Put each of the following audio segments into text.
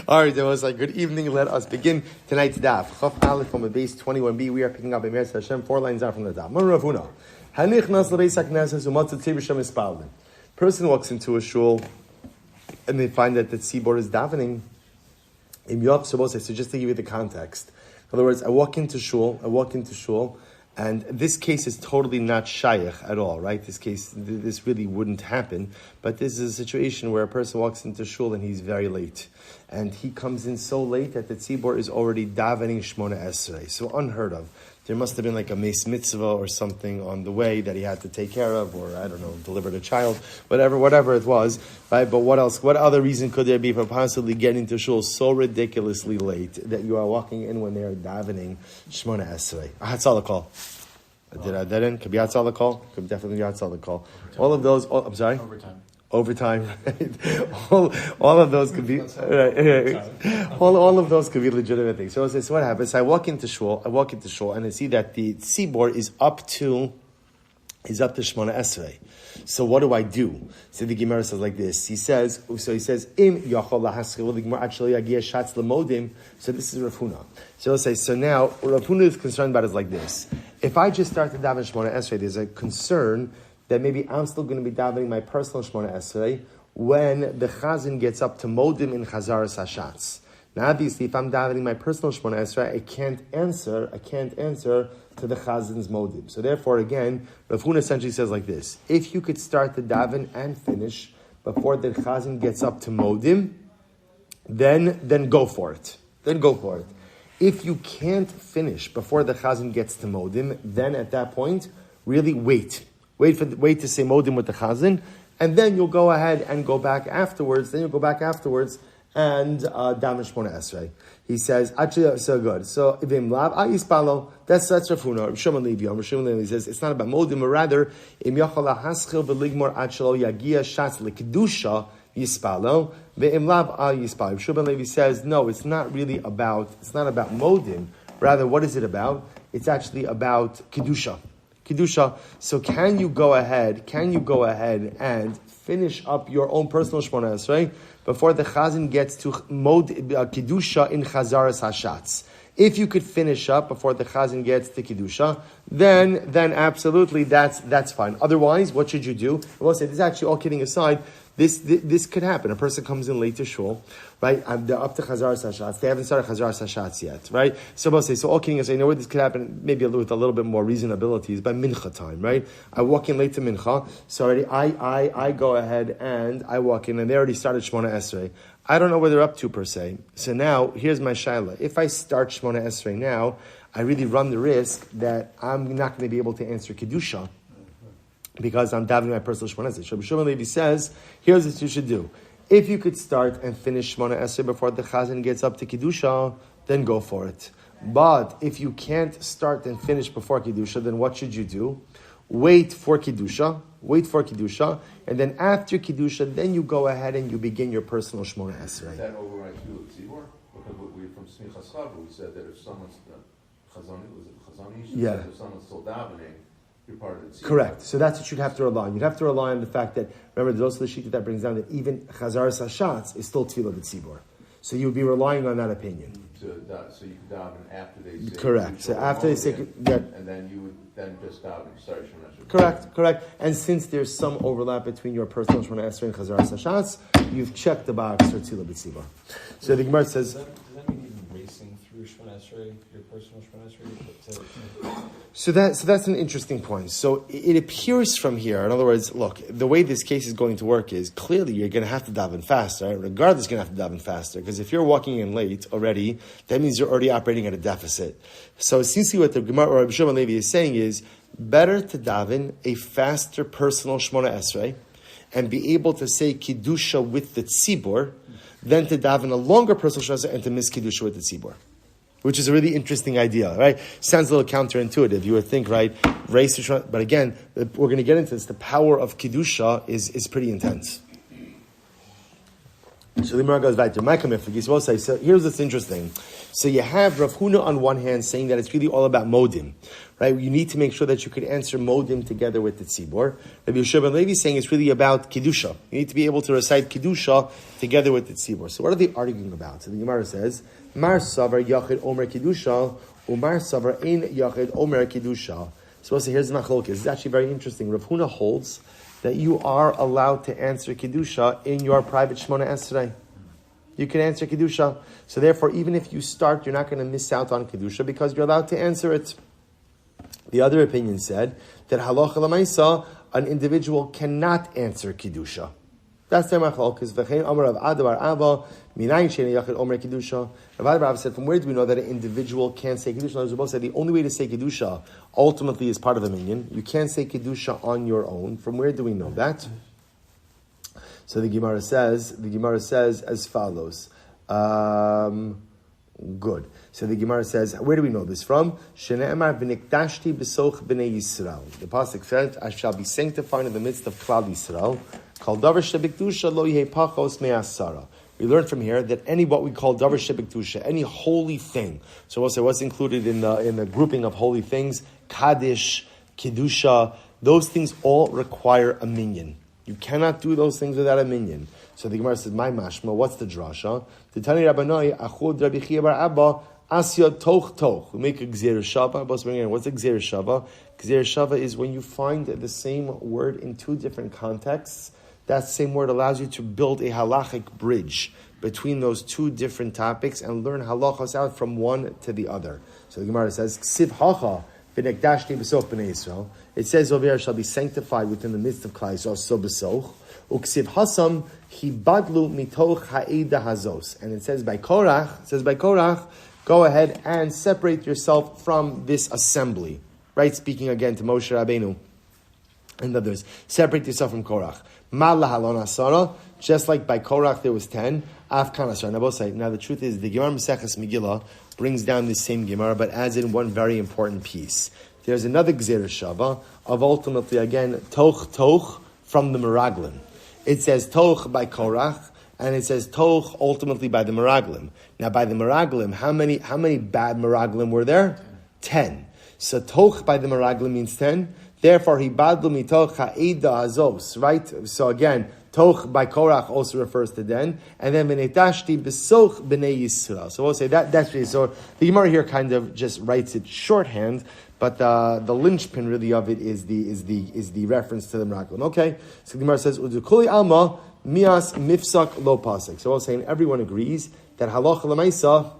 All right, it was like good evening. Let us begin tonight's daf. Chaf Aleph from the base 21b. We are picking up a Meretz Hashem 4 lines out from the daf. Person walks into a shul and they find that the tzibor is davening. So just to give you the context, in other words, I walk into shul, and this case is totally not shaykh at all, right? This really wouldn't happen, but this is a situation where a person walks into shul and he's very late. And he comes in so late that the tzibor is already davening Shmona Esrei. So unheard of. There must have been like a meis mitzvah or something on the way that he had to take care of, or I don't know, delivered a child, whatever it was, right? But what else? What other reason could there be for possibly getting to shul so ridiculously late that you are walking in when they are davening Shmona Esrei? Hatzal call. Did I that in? Could be Hatzal call. Could definitely be Hatzal call. All of those. I'm sorry. Overtime, right? all of those could be all of those could be legitimate things. So what happens? I walk into shul, and I see that the tzibor is up to Shmona Esrei. So what do I do? So the Gemara says like this. He says, Im yachol lahaschil the actually agia shatz lemodim. So this is Rav Huna. So he'll say, so now Rav Huna is concerned about is like this. If I just start to daven Shmona Esrei, there's a concern that maybe I'm still going to be davening my personal Shmona Esrei when the Chazan gets up to Modim in Chazaras Hashatz. Now, obviously, if I'm davening my personal Shmona Esrei, I can't answer to the Chazan's Modim. So therefore, again, Rav Huna essentially says like this: if you could start the daven and finish before the Chazan gets up to Modim, then go for it. If you can't finish before the Chazan gets to Modim, then at that point, really wait to say Modim with the Chazan, and then you'll go ahead and go back afterwards. And daven Shmona Esrei. He says, actually, so good. So Ivim Lav Ayispalo. That's Rav Huna. Rav Shimon Levi says it's not about Modim, but rather Im Yachol Haschil v'Ligmor Achelo Yagia Shatz LeKedusha Yispalo ve'Im Lav Ayispalo. Rav Shimon Levi says no, it's not about Modim. Rather, what is it about? It's actually about Kedusha. So can you go ahead and finish up your own personal Shmona Esrei before the Chazan gets to Kedusha in Chazaras Hashatz? If you could finish up before the Chazan gets to Kedusha, then absolutely that's fine. Otherwise, what should you do? I will say, this is actually all kidding aside. This could happen. A person comes in late to shul, right? They're up to Chazaras Hashatz. They haven't started Chazaras Hashatz yet, right? So we'll say, so all kidding aside, you know what this could happen, maybe with a little bit more reasonability, is by Mincha time, right? I walk in late to Mincha, so already I go ahead and I walk in, and they already started Shmona Esrei. I don't know where they're up to per se. So now, here's my shaila. If I start Shmona Esrei now, I really run the risk that I'm not going to be able to answer Kedusha, because I'm davening my personal Shmona Esrei. Rabbi Shimon Levi says, here's what you should do. If you could start and finish Shmona Esrei before the Chazan gets up to Kedusha, then go for it. But if you can't start and finish before Kedusha, then what should you do? Wait for Kedusha, and then after Kedusha, then you go ahead and you begin your personal Shmona Esrei. That overrides you at tzibor? Because we from Smichas Chava, we said that if someone's if someone's still davening, you're part of the tzibor. Correct. So that's what you'd have to rely on. You'd have to rely on the fact that, remember, there's also the sheet that brings down that even Chazaras Hashatz is still Tefillah B'tzibor. So you'd be relying on that opinion. So you could daven after they say. Correct. So after they say, and then you would then just daven. Sorry, Correct. And since there's some overlap between your personal Shmona Esrei and Chazaras Hashatz, you've checked the box for Tefillah B'tzibor. So the Gemara says, does that mean even racing through Shmona Esrei, your personal Shmona Esrei? So that's an interesting point. So it appears from here, in other words, look, the way this case is going to work is clearly you're going to have to daven faster, right? Regardless, you're going to have to daven faster, because if you're walking in late already, that means you're already operating at a deficit. So essentially what the Gemara or Rabbi Shimon Levi is saying is, better to daven a faster personal Shmona Esrei and be able to say Kedusha with the tzibor than to daven a longer personal Shmona Esrei and to miss Kedusha with the tzibor. Which is a really interesting idea, right? Sounds a little counterintuitive. You would think, right, race, but again, we're going to get into this. The power of Kedusha is pretty intense. So the Gemara goes back to so here's what's interesting. So you have Rav Huna on one hand saying that it's really all about modim, right? You need to make sure that you could answer modim together with the tzibor. Rabbi Yeshua ben Levi saying it's really about kedusha. You need to be able to recite kedusha together with the tzibor. So what are they arguing about? So the Gemara says, Mar savar yachid omer kedusha, umar savar ein yachid omer kedusha. So here's the machlokes. This is actually very interesting. Rav Huna holds that you are allowed to answer kedusha in your private Shemona Esrei. You can answer kedusha. So therefore, even if you start, you're not going to miss out on kedusha because you're allowed to answer it. The other opinion said that halacha l'maisa, an individual cannot answer kedusha. That's their machlokes. V'chein amar Rav Ada bar Abba minayin she'ein yachid omer kedusha. Rav Ada bar Abba said, from where do we know that an individual can't say kedusha? Rav both said the only way to say kedusha ultimately is part of the minyan. You can't say kedusha on your own. From where do we know that? So the Gemara says as follows. Good. So the Gemara says, where do we know this from? Shene'emar v'nikdashti b'soch b'nei Yisrael. The pasuk says, I shall be sanctified in the midst of Klal Yisrael. Kol davar shebikdusha lo yehei pachos me'asara. We learn from here that any what we call davar shebikdusha, any holy thing. So we'll say what's included in the grouping of holy things, kaddish, kedusha. Those things all require a minyan. You cannot do those things without a minyan. So the Gemara says, my mashma, what's the drasha? The Tani Rabbanoi, Achud Rabbi Chia bar Abba, Asya toch. We make a gzeir shava. What's a gzeir shava? Gzeir shava is when you find the same word in two different contexts. That same word allows you to build a halachic bridge between those two different topics and learn halachos out from one to the other. So the Gemara says, Ksiv hacha v'nekdashti b'soch b'nei Yisrael. It says over here, shall be sanctified within the midst of Klal Yisrael, so b'soch. Uksiv hasam hibadlu mitoch ha'eda hazos. And it says by Korach, go ahead and separate yourself from this assembly. Right? Speaking again to Moshe Rabbeinu and others. Separate yourself from Korach. Ma'la halon asara. Just like by Korach there was 10. Afkan asara. Now the truth is, the Gemara Maseches Megillah brings down this same Gemara, but adds in one very important piece. There's another Gzeir Shava of ultimately, again, toch from the Meraglim. It says toch by Korach, and it says toch ultimately by the Meraglim. Now, by the Meraglim, how many bad Meraglim were there? 10. So toch by the Meraglim means 10. Therefore, he badlu mitoch ha'eda hazos, right? So again, toch by Korach also refers to then, and then v'netashti b'soch b'nei Yisrael. So we'll say that's really, so the Gemara here kind of just writes it shorthand, but the linchpin really of it is the reference to the Meraglim. Okay, so the Gemara says udukuli alma mias mifsak lo pasek. So we're saying everyone agrees that halacha l'maisa,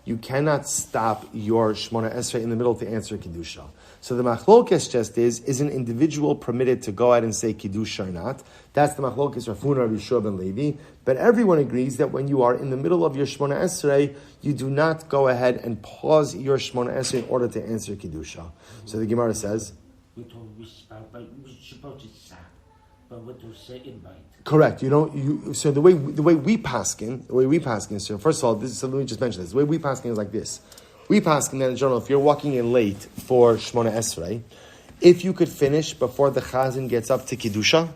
you cannot stop your Shemona Esrei in the middle to answer Kedusha. So the machlokes just is an individual permitted to go out and say Kedusha or not? That's the machlokes Rav Huna, Rabbi Yeshua ben Levi. But everyone agrees that when you are in the middle of your Shemona Esrei, you do not go ahead and pause your Shemona Esrei in order to answer Kedusha. So the Gemara says, but what to say invite? Correct. So the way we paskin. So first of all, so let me just mention this. The way we paskin is like this. We paskin that in general, if you're walking in late for Shemona Esrei, if you could finish before the chazan gets up to Kedusha,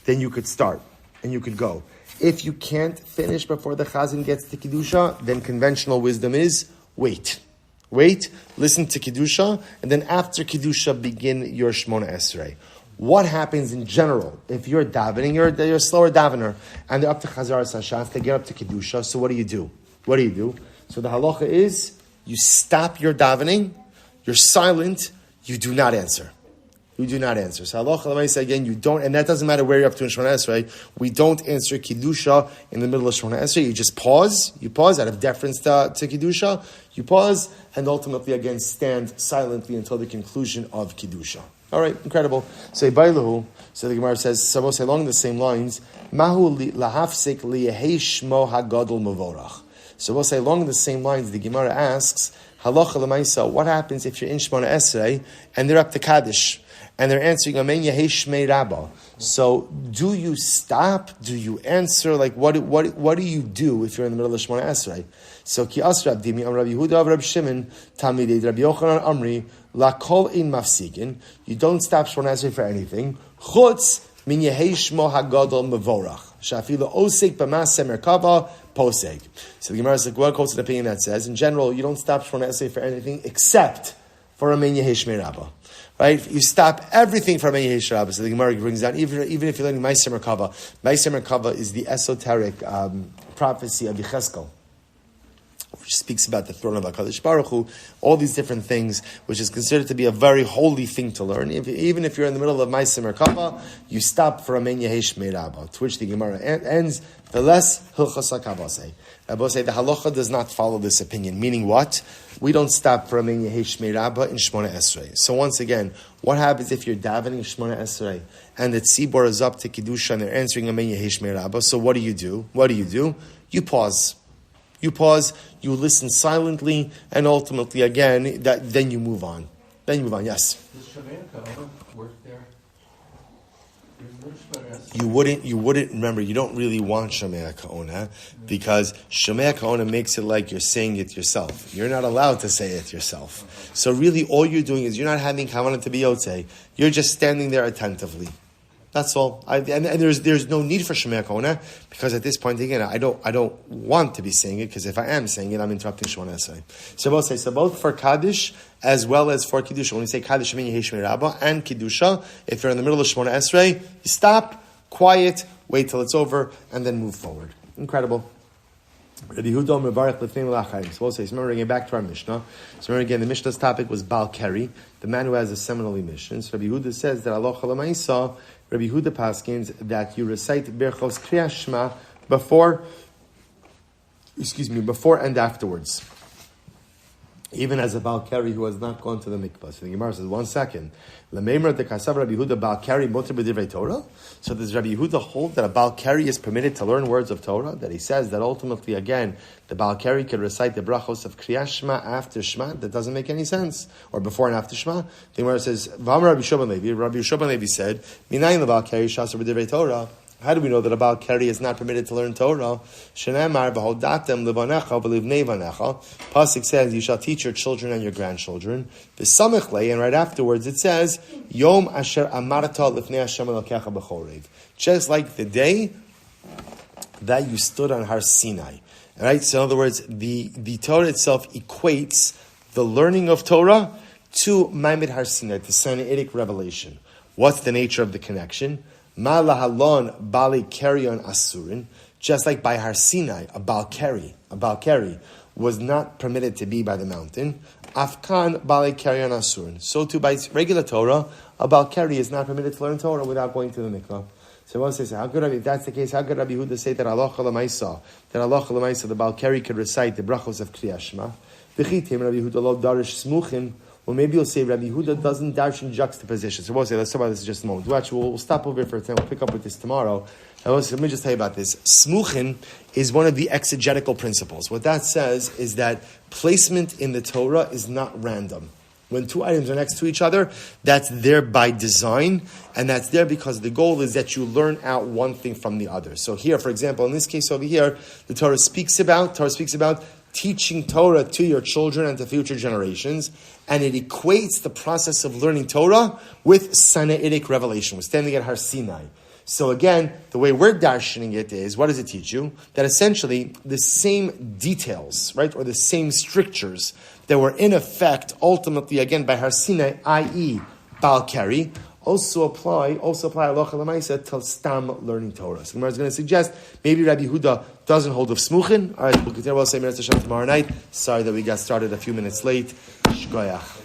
then you could start and you could go. If you can't finish before the chazan gets to Kedusha, then conventional wisdom is wait, listen to Kedusha, and then after Kedusha begin your Shemona Esrei. What happens in general if you're davening, you're a slower davener, and they're up to Chazar Sashaf, they get up to Kedusha, so what do you do? So the halacha is, you stop your davening, you're silent, you do not answer. So halacha l'maisa again, you don't, and that doesn't matter where you're up to in Shemona Esrei, we don't answer Kedusha in the middle of Shemona Esrei, you just pause out of deference to Kedusha, you pause, and ultimately again stand silently until the conclusion of Kedusha. All right, incredible. So the Gemara says, so we'll say along the same lines, Mahu lahafsik liyehei shmo hagadol mavorach. So we'll say along the same lines, the Gemara asks, halacha l'maisa, what happens if you're in Shemona Esrei and they're up to Kaddish and they're answering Amen Yehei Shmei Rabbah? So do you stop? Do you answer? Like what do you do if you're in the middle of Shemona Esrei? So ki asra abdimi am Rabbi Yehuda of Rabbi Shimon tamidei Rabbi Yochanan Amri la kol ein mafsikin. You don't stop Shemona Esrei for anything. Chutz min Yehei Shmo Hagadol Mevorach. Shafila osek b'maseh merkava posek. So the Gemara is like, well, quotes an opinion that says, in general, you don't stop Shmona Esrei for anything except for a men yehesh meirabah. Right? You stop everything from a yehesh meirabah. So the Gemara brings down, even if you're learning Ma'aser Merkava is the esoteric prophecy of Yecheskel, which speaks about the throne of HaKadosh Baruch Hu, all these different things, which is considered to be a very holy thing to learn. Even if you're in the middle of Ma'aser Merkava, you stop for a men yehesh meirabah, to which the Gemara ends, the less hilchos hakavasei. Rabbi say the halacha does not follow this opinion, meaning what? We don't stop for a men yehesh meirabah in Shmona Esrei. So once again, what happens if you're davening Shmona Esrei and the tzibor is up to Kiddusha and they're answering a men yehesh meirabah? So what do? You pause. You listen silently, and ultimately, again, then you move on. Yes. Does Shemaya Ka'ona work there? You wouldn't remember. You don't really want Shemaya Ka'ona because Shemaya Ka'ona makes it like you're saying it yourself. You're not allowed to say it yourself. So really, all you're doing is you're not having Kavanah to be Yotzei. You're just standing there attentively. That's all. And there's no need for Shemaya Ka'ona because at this point again, I don't want to be saying it because if I am saying it, I'm interrupting Shemona Esrei. So both for Kaddish as well as for Kiddusha. When you say Kaddish, Shemin Yehesh Meirabah and Kiddusha, if you're in the middle of Shemona Esrei, you stop, quiet, wait till it's over, and then move forward. Incredible. Rabbi Yehuda Mevarech Lefnei L'Achayim. So we'll say, remember again, back to our Mishnah. So remember again, the Mishnah's topic was Baal Keri, the man who has a seminal mission. So Rabbi Yehuda says that Allah Chalamaisa, Rabbi Yehuda paskins that you recite Berachos Kriyas Shema before and afterwards. Even as a Baal Keri who has not gone to the mikvah. So the Gemara says, 1 second. L'meimer de kasav Rabbi Yehuda Baal Keri moter b'divrei Torah. So does Rabbi Yehuda hold that a Baal Keri is permitted to learn words of Torah? That he says that ultimately, again, the Baal Keri can recite the brachos of Kriyas Shema after Shema? That doesn't make any sense. Or before and after Shema. The Gemara says, V'amar Rabbi Yeshua ben Levi. Rabbi Yeshua ben Levi said, Minayin l'Baal Keri shasar b'divrei Torah. How do we know that a Baal Keri is not permitted to learn Torah? Shenemar v'hodatem levanecha v'livnei vanecha. Pasuk says, you shall teach your children and your grandchildren. V'samech lei, and right afterwards it says, Yom asher amarta lifnei Hashem elokecha b'chorev. Just like the day that you stood on Har Sinai. Right? So in other words, the Torah itself equates the learning of Torah to Maimed Har Sinai, to Sinaitic revelation. What's the nature of the connection? Ma lahalon bali kerion asurin, just like by Har Sinai, a Baal Keri was not permitted to be by the mountain. Afkan bali kerion asurin. So too by regular Torah, a Baal Keri is not permitted to learn Torah without going to the mikvah. So one says, if that's the case, how could Rabbi Yehuda say that Allah Chalamaisa, the Baal Keri could recite the brachos of Kriyas Shema? V'chitim Rabbi Yehuda lo darish smuchin. Well, maybe you'll say Rabbi Yehuda doesn't darshan juxtaposition. So we'll say, let's talk about this in just a moment. We'll stop over here for a time. We'll pick up with this tomorrow. Let me just tell you about this. Smuchin is one of the exegetical principles. What that says is that placement in the Torah is not random. When two items are next to each other, that's there by design, and that's there because the goal is that you learn out one thing from the other. So here, for example, in this case over here, the Torah speaks about teaching Torah to your children and to future generations, and it equates the process of learning Torah with Sinaitic revelation. We're standing at Har Sinai. So again, the way we're darshaning it is, what does it teach you? That essentially the same details, right, or the same strictures that were in effect ultimately again by Har Sinai, i.e. Baal Keri, also apply halacha l'maisa to stam learning Torah. So the Gemara is going to suggest maybe Rabbi Yehuda doesn't hold of smuchin. All right, we'll continue. We'll say tomorrow night. Sorry that we got started a few minutes late. Shkoyach.